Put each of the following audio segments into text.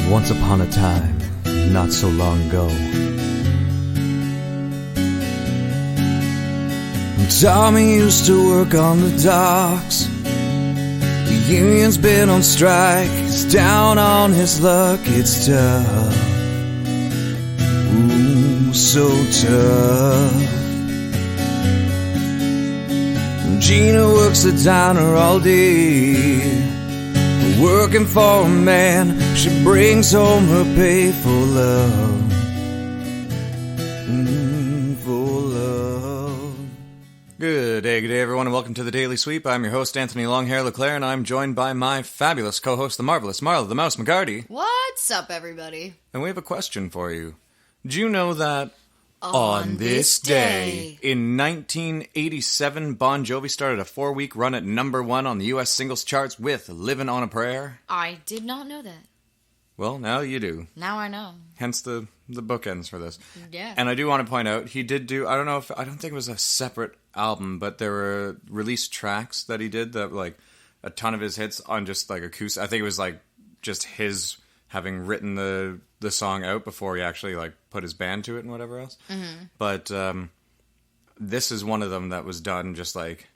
Once upon a time, not so long ago, Tommy used to work on the docks. The union's been on strike, he's down on his luck, it's tough. Ooh, so tough. Gina works the diner all day, working for a man. She brings home her pay for love. For love. Good day everyone, and welcome to the Daily Sweep. I'm your host, Anthony Longhair Leclair, and I'm joined by my fabulous co-host, the marvelous Marla, the Mouse McHardy. What's up, everybody? And we have a question for you. Do you know that on this day, in 1987, Bon Jovi started a 4-week run at number 1 on the U.S. singles charts with Livin' on a Prayer? I did not know that. Well, now you do. Now I know. Hence the bookends for this. Yeah. And I do want to point out, he did do, I don't think it was a separate album, but there were released tracks that he did that, like, a ton of his hits on just, like, acoustic. I think it was, like, just his having written the song out before he actually, like, put his band to it and whatever else. Mm-hmm. But this is one of them that was done just, like,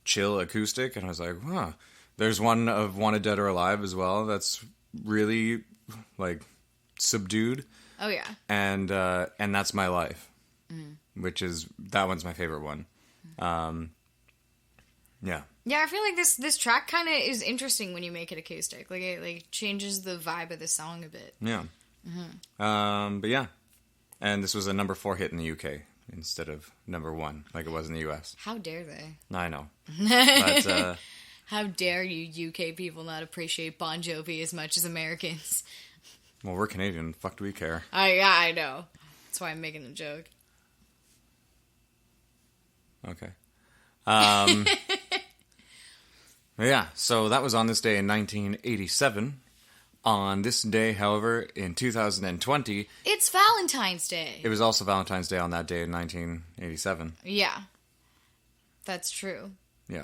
chill acoustic, and I was like, huh. There's one of Wanted Dead or Alive as well that's really, like, subdued. Oh, yeah. And That's My Life, which is, that one's my favorite one. Yeah. Yeah, I feel like this track kind of is interesting when you make it acoustic. Like, it like changes the vibe of the song a bit. Yeah. Mm-hmm. But yeah. And this was a number 4 hit in the UK instead of number 1, like it was in the US. How dare they? I know. But, how dare you UK people not appreciate Bon Jovi as much as Americans? Well, we're Canadian. Fuck do we care? I know. That's why I'm making a joke. Okay. Yeah, so that was on this day in 1987. On this day, however, in 2020... It's Valentine's Day. It was also Valentine's Day on that day in 1987. Yeah. That's true. Yeah.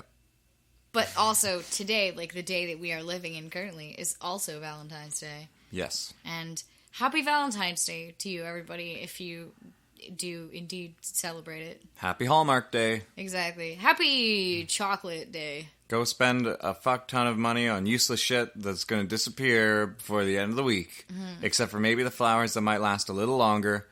But also, today, like the day that we are living in currently, is also Valentine's Day. Yes. And happy Valentine's Day to you, everybody, if you do indeed celebrate it. Happy Hallmark Day. Exactly. Happy Chocolate Day. Go spend a fuck ton of money on useless shit that's going to disappear before the end of the week. Mm-hmm. Except for maybe the flowers that might last a little longer.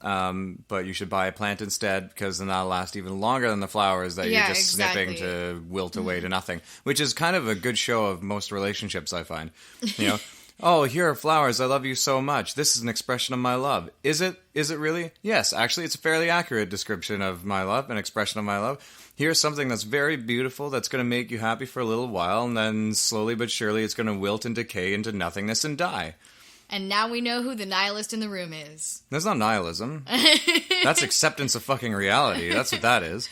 But you should buy a plant instead, because then that'll last even longer than the flowers that you're just snipping to wilt away to nothing. Which is kind of a good show of most relationships, I find. You know? Oh, here are flowers. I love you so much. This is an expression of my love. Is it? Is it really? Yes, actually, it's a fairly accurate description of my love, an expression of my love. Here's something that's very beautiful that's going to make you happy for a little while, and then slowly but surely it's going to wilt and decay into nothingness and die. And now we know who the nihilist in the room is. That's not nihilism. That's acceptance of fucking reality. That's what that is.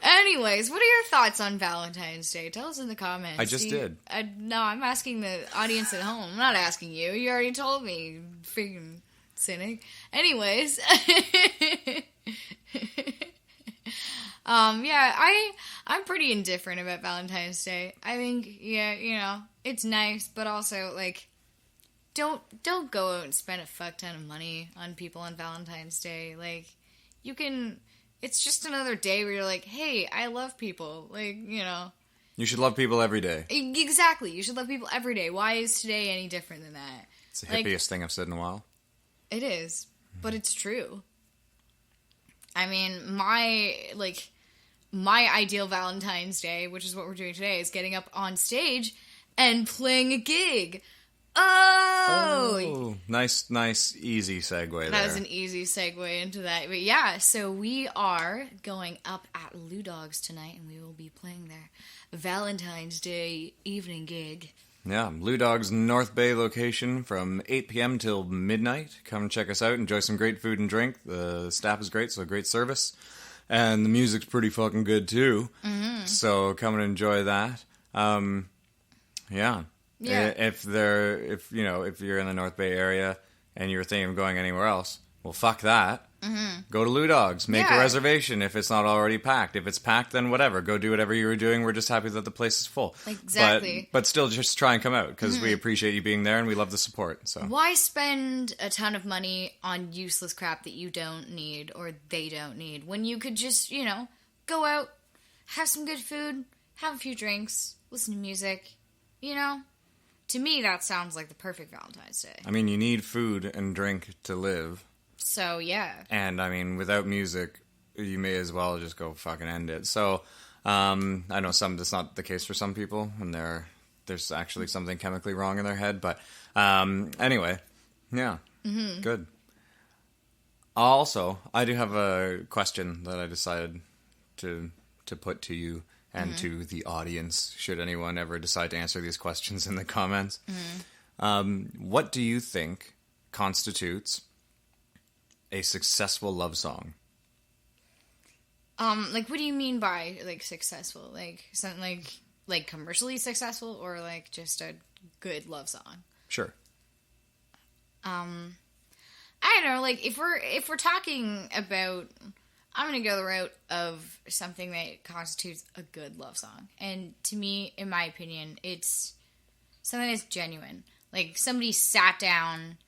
Anyways, what are your thoughts on Valentine's Day? Tell us in the comments. I just did. No, I'm asking the audience at home. I'm not asking you. You already told me, you freaking cynic. Anyways. I'm pretty indifferent about Valentine's Day. I think, yeah, you know, it's nice, but also, like, don't go out and spend a fuck ton of money on people on Valentine's Day. Like, you can... It's just another day where you're like, hey, I love people. Like, you know. You should love people every day. Exactly. You should love people every day. Why is today any different than that? It's the hippiest thing I've said in a while. It is. But it's true. I mean, my ideal Valentine's Day, which is what we're doing today, is getting up on stage and playing a gig. Oh! Nice, easy segue there. That was an easy segue into that. But yeah, so we are going up at Lou Dawgs tonight, and we will be playing their Valentine's Day evening gig. Yeah, Lou Dawgs North Bay location from 8 p.m. till midnight. Come check us out, enjoy some great food and drink. The staff is great, so great service. And the music's pretty fucking good, too. Mm-hmm. So come and enjoy that. Yeah. Yeah. If you're in the North Bay area and you're thinking of going anywhere else, well, fuck that. Go to Lou Dawgs. Make a Yeah. reservation if it's not already packed. If it's packed, then whatever. Go do whatever you were doing. We're just happy that the place is full. Exactly. But still, just try and come out because we appreciate you being there and we love the support. So Why spend a ton of money on useless crap that you don't need or they don't need when you could just, go out, have some good food, have a few drinks, listen to music, To me, that sounds like the perfect Valentine's Day. I mean, you need food and drink to live. So, yeah. And, I mean, without music, you may as well just go fucking end it. So, I know that's not the case for some people, and there's actually something chemically wrong in their head. But, anyway, yeah, good. Also, I do have a question that I decided to put to you and to the audience, should anyone ever decide to answer these questions in the comments. What do you think constitutes a successful love song? What do you mean by, successful? Something like commercially successful or, just a good love song? Sure. I don't know, if we're talking about, I'm going to go the route of something that constitutes a good love song. And to me, in my opinion, it's something that's genuine. Somebody sat down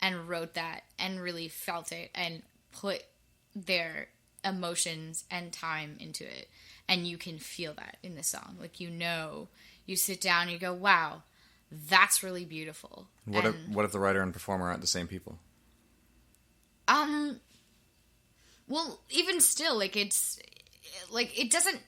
and wrote that and really felt it and put their emotions and time into it. And you can feel that in the song. You sit down and you go, wow, that's really beautiful. What if the writer and performer aren't the same people? Well, even still, it's, it doesn't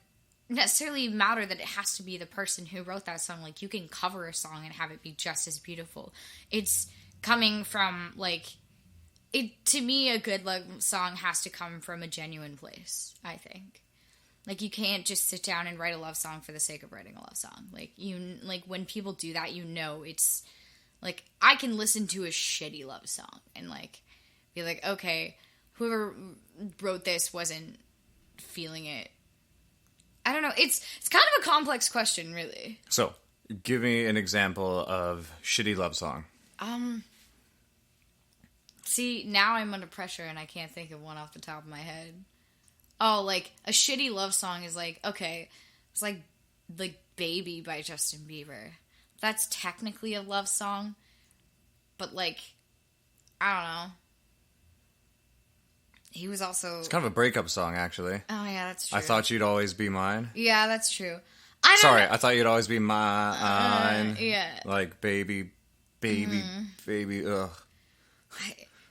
necessarily matter that it has to be the person who wrote that song. You can cover a song and have it be just as beautiful. It's coming from, to me, a good love song has to come from a genuine place, I think. You can't just sit down and write a love song for the sake of writing a love song. When people do that, it's, I can listen to a shitty love song and, be like, okay, whoever wrote this wasn't feeling it. I don't know. It's kind of a complex question, really. So, give me an example of shitty love song. See, now I'm under pressure and I can't think of one off the top of my head. Oh, a shitty love song is okay, it's like Baby by Justin Bieber. That's technically a love song, but I don't know. He was also... It's kind of a breakup song, actually. Oh, yeah, that's true. I Thought You'd Always Be Mine. Yeah, that's true. I Thought You'd Always Be Mine. Yeah. Baby, ugh.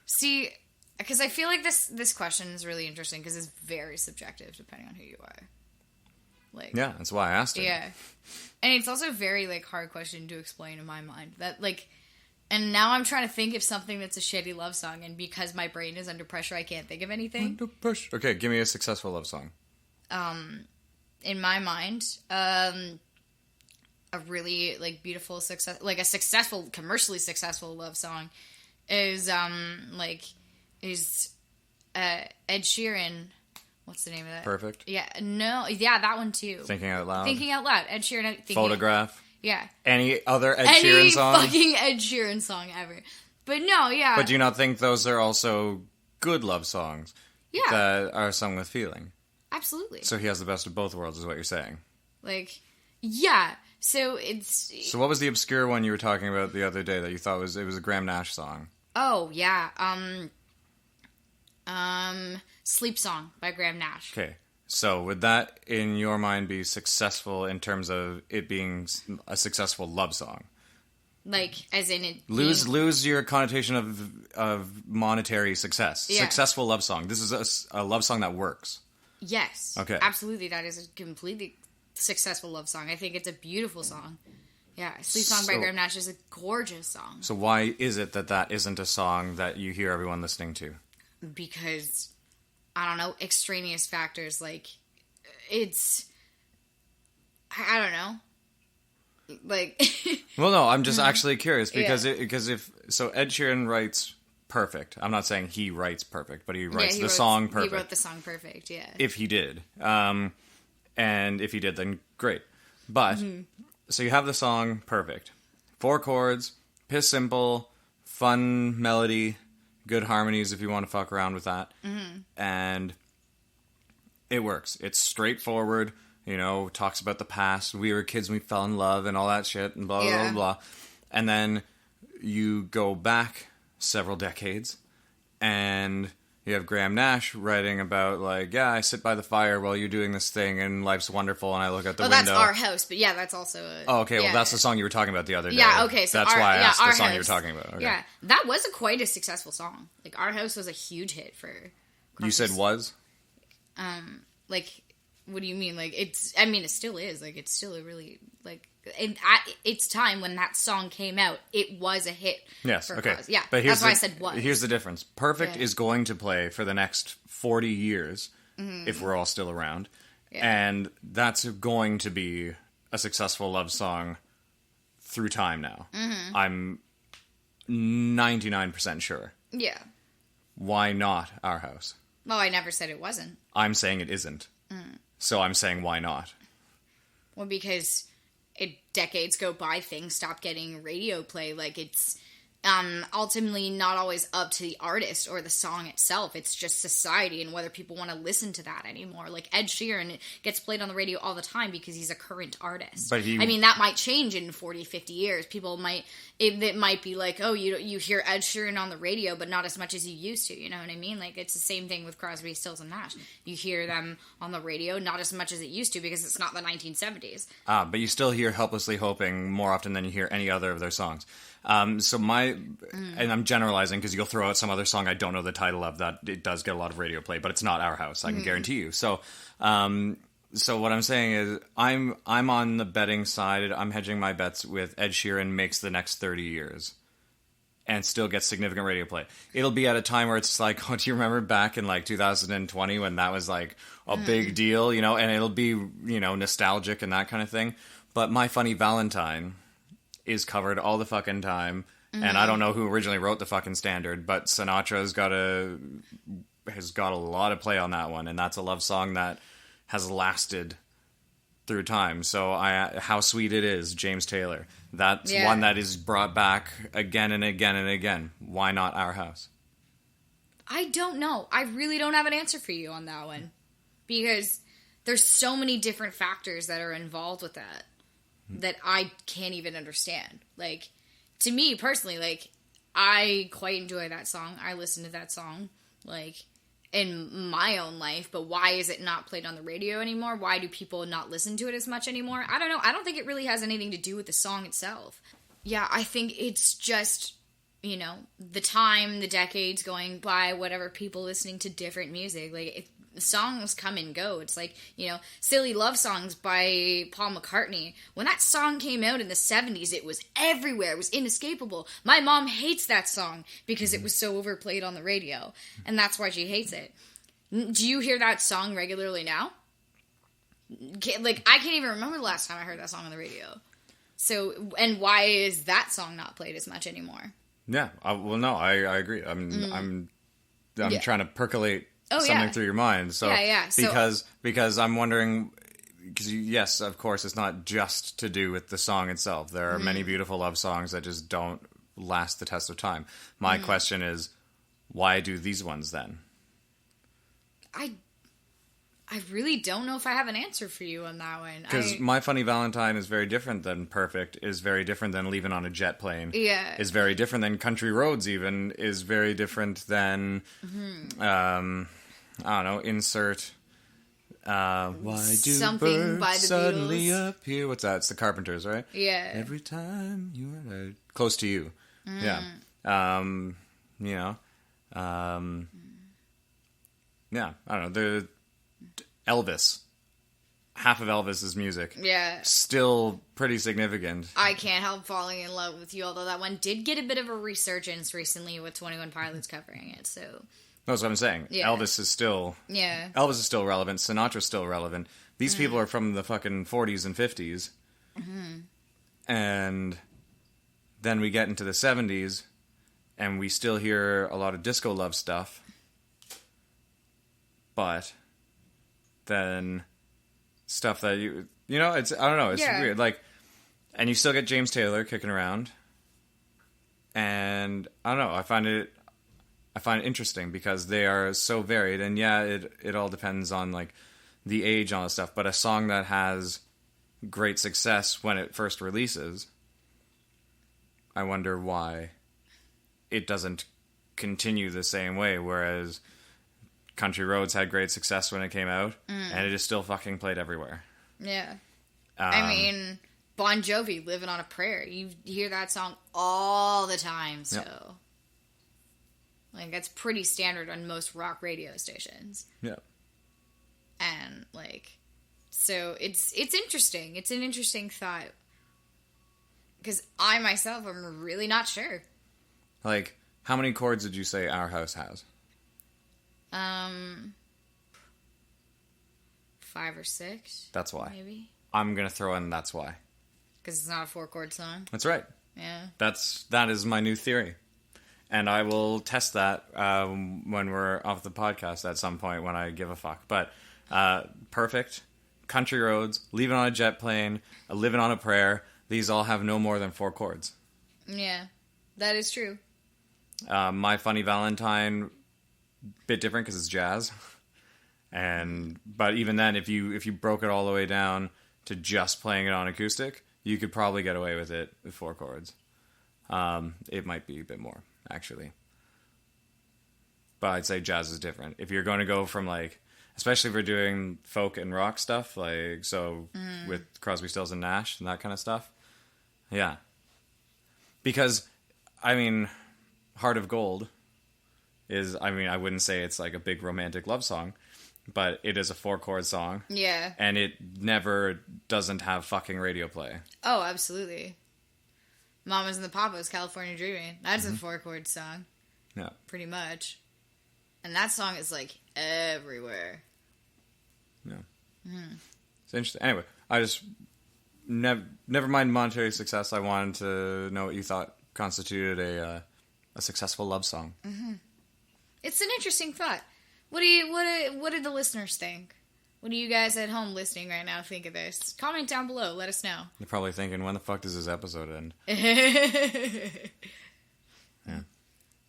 See, because I feel like this question is really interesting because it's very subjective depending on who you are. Yeah, that's why I asked it. Yeah. And it's also a very, hard question to explain in my mind. That, and now I'm trying to think of something that's a shitty love song, and because my brain is under pressure, I can't think of anything. Under pressure. Okay, give me a successful love song. In my mind, a really, beautiful success, a successful, commercially successful love song is, Ed Sheeran. What's the name of that? Perfect. Yeah, no, yeah, that one too. Thinking Out Loud. Thinking Out Loud. Ed Sheeran. Photograph. Yeah. Any other Ed Sheeran song? Any fucking Ed Sheeran song ever. But no, yeah. But do you not think those are also good love songs? Yeah. That are sung with feeling? Absolutely. So he has the best of both worlds, is what you're saying. Yeah. So it's... So what was the obscure one you were talking about the other day that you thought was a Graham Nash song? Oh, yeah. Sleep Song by Graham Nash. Okay. So would that, in your mind, be successful in terms of it being a successful love song? As in it... Lose your connotation of monetary success. Yeah. Successful love song. This is a love song that works. Yes. Okay. Absolutely. That is a completely successful love song. I think it's a beautiful song. Yeah. Sleep Song by Graham Nash is a gorgeous song. So why is it that isn't a song that you hear everyone listening to? Because... I don't know, extraneous factors, it's, I don't know, Well, no, I'm just actually curious, because Ed Sheeran writes perfect. I'm not saying he writes perfect, but he writes song perfect. He wrote the song perfect, yeah. If he did. And if he did, then great. But, so you have the song perfect. 4 chords, piss simple, fun melody, good harmonies if you want to fuck around with that. And it works. It's straightforward, talks about the past. We were kids and we fell in love and all that shit and blah, blah, blah, blah. And then you go back several decades and you have Graham Nash writing about, I sit by the fire while you're doing this thing, and life's wonderful, and I look out the window. That's Our House, but that's also a... Oh, okay, well, that's the song you were talking about the other day. Yeah, okay, so that's why I asked Our the song House. you were talking about. Okay. Yeah, that was quite a successful song. Our House was a huge hit for... You said was? What do you mean? It still is. It's still a really, at its time when that song came out, it was a hit. Yes, for okay. Cause. Yeah, but that's why I said was. Here's the difference. Perfect is going to play for the next 40 years, if we're all still around. Yeah. And that's going to be a successful love song through time now. I'm 99% sure. Yeah. Why not Our House? Well, I never said it wasn't. I'm saying it isn't. So I'm saying why not? Well, because decades go by, things stop getting radio play. It's ultimately not always up to the artist or the song itself. It's just society and whether people want to listen to that anymore. Ed Sheeran gets played on the radio all the time because he's a current artist. But that might change in 40, 50 years. People might... It might be you hear Ed Sheeran on the radio, but not as much as you used to. You know what I mean? It's the same thing with Crosby, Stills, and Nash. You hear them on the radio, not as much as it used to because it's not the 1970s. But you still hear Helplessly Hoping more often than you hear any other of their songs. And I'm generalizing because you'll throw out some other song I don't know the title of that it does get a lot of radio play, but it's not Our House, I can guarantee you. So what I'm saying is I'm on the betting side. I'm hedging my bets with Ed Sheeran makes the next 30 years and still gets significant radio play. It'll be at a time where it's do you remember back in 2020 when that was a big deal, and it'll be, nostalgic and that kind of thing. But My Funny Valentine is covered all the fucking time. And I don't know who originally wrote the fucking standard, but Sinatra's has got a lot of play on that one. And that's a love song that has lasted through time. So How Sweet It Is, James Taylor. That's one that is brought back again and again and again. Why not Our House? I don't know. I really don't have an answer for you on that one. Because there's so many different factors that are involved with that I can't even understand. To me personally, I quite enjoy that song. I listen to that song, in my own life, but why is it not played on the radio anymore? Why do people not listen to it as much anymore? I don't know. I don't think it really has anything to do with the song itself. Yeah, I think it's just, the time, the decades going by, whatever, people listening to different music. Songs come and go. It's Silly Love Songs by Paul McCartney. When that song came out in the 70s, it was everywhere. It was inescapable. My mom hates that song because it was so overplayed on the radio, and that's why she hates it. Do you hear that song regularly now? I can't even remember the last time I heard that song on the radio. So, and why is that song not played as much anymore? Yeah, no, I agree. I'm trying to percolate something through your mind. So because I'm wondering, because yes, of course, it's not just to do with the song itself. There are many beautiful love songs that just don't last the test of time. My question is, why do these ones then? I really don't know if I have an answer for you on that one. Because My Funny Valentine is very different than Perfect, is very different than Leaving on a Jet Plane. Yeah. Is very different than Country Roads even, is very different than, I don't know, insert, why do something birds by the suddenly Beatles. appear? What's that? It's the Carpenters, right? Yeah. Every time you are close to you. Yeah. Yeah, I don't know, Elvis. Half of Elvis's music. Yeah. Still pretty significant. I Can't Help Falling in Love with You, although that one did get a bit of a resurgence recently with 21 Pilots covering it, so... That's what I'm saying. Yeah. Elvis is still relevant. Sinatra's still relevant. These people are from the fucking 40s and 50s. And then we get into the 70s, and we still hear a lot of disco love stuff. But then stuff that it's, I don't know, it's weird. And you still get James Taylor kicking around. And I don't know, I find it I find it interesting because they are so varied, and yeah, it all depends on like the age on the stuff. But a song that has great success when it first releases, I wonder why it doesn't continue the same way. Whereas Country Roads had great success when it came out, and it is still fucking played everywhere. Yeah. I mean, Bon Jovi, Living on a Prayer. You hear that song all the time, so... Yep. Like, that's pretty standard on most rock radio stations. Yeah. And, like... So, it's interesting. It's an interesting thought. Because I, myself, am really not sure. Like, how many chords did you say Our House has? 5 or 6. That's why. Maybe. I'm gonna throw in That's Why. Because it's not a 4-chord song. That's right. Yeah. That is my new theory. And I will test that when we're off the podcast at some point when I give a fuck. But Perfect, Country Roads, Leaving on a Jet Plane, Living on a Prayer, these all have no more than 4 chords. Yeah, that is true. My Funny Valentine, bit different because it's jazz. But even then, if you broke it all the way down to just playing it on acoustic, you could probably get away with it with 4 chords. It might be a bit more, actually. But I'd say jazz is different. If you're going to go from like, especially if we're doing folk and rock stuff, like with Crosby, Stills and Nash and that kind of stuff. Yeah. Because, I mean, Heart of Gold is, I mean, I wouldn't say it's like a big romantic love song, but it is a 4-chord song. Yeah. And it never doesn't have fucking radio play. Oh, absolutely. Mamas and the Papas, California Dreaming. That's a 4-chord song. Yeah. Pretty much. And that song is, like, everywhere. Yeah. It's interesting. Anyway, I just... Never mind monetary success, I wanted to know what you thought constituted a successful love song. Mm-hmm. It's an interesting thought. What did the listeners think? What do you guys at home listening right now think of this? Comment down below. Let us know. You're probably thinking, when the fuck does this episode end? Yeah.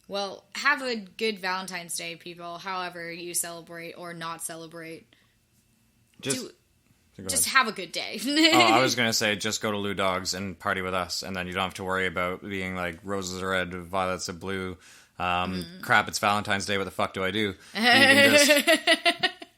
Well, have a good Valentine's Day, people. However you celebrate or not celebrate. Just have a good day. I was going to say, just go to Lou Dawgs and party with us, and then you don't have to worry about being like, roses are red, violets are blue. Crap, it's Valentine's Day, what the fuck do I do?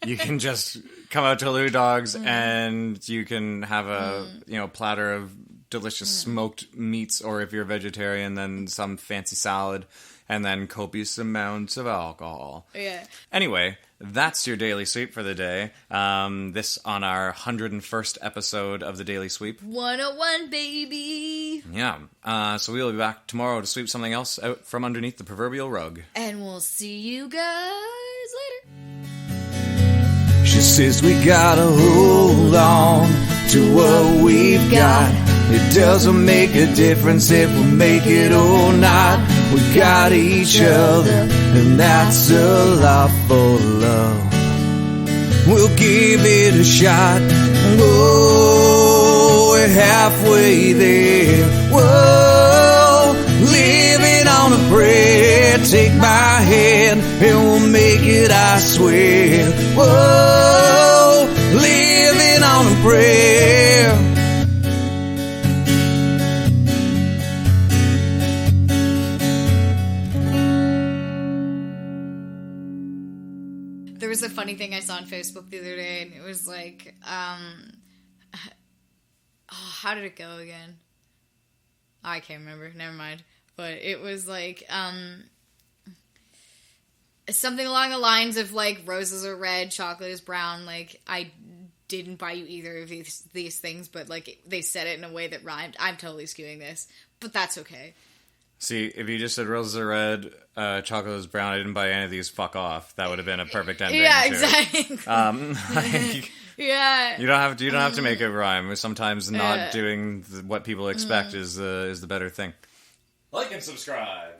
You can just come out to Lou Dawgs and you can have a platter of delicious smoked meats, or if you're a vegetarian, then some fancy salad, and then copious amounts of alcohol. Yeah. Anyway, that's your Daily Sweep for the day. This on our 101st episode of the Daily Sweep. 101, baby! Yeah. So we'll be back tomorrow to sweep something else out from underneath the proverbial rug. And we'll see you guys later. She says we gotta hold on to what we've got. It doesn't make a difference if we make it or not. We got each other, and that's a lot for love. We'll give it a shot. Whoa, we're halfway there. Whoa, living on a prayer. Take my hand, and we'll make it, I swear. Whoa, living on a prayer. There was a funny thing I saw on Facebook the other day, and it was like, how did it go again? I can't remember. Never mind. But it was like, something along the lines of like, roses are red, chocolate is brown. Like, I didn't buy you either of these things, but like, they said it in a way that rhymed. I'm totally skewing this, but that's okay. See, if you just said roses are red, chocolate is brown, I didn't buy any of these, fuck off. That would have been a perfect ending. Yeah, exactly. Yeah. You don't have to make it rhyme. Sometimes not doing what people expect is the better thing. Like and subscribe.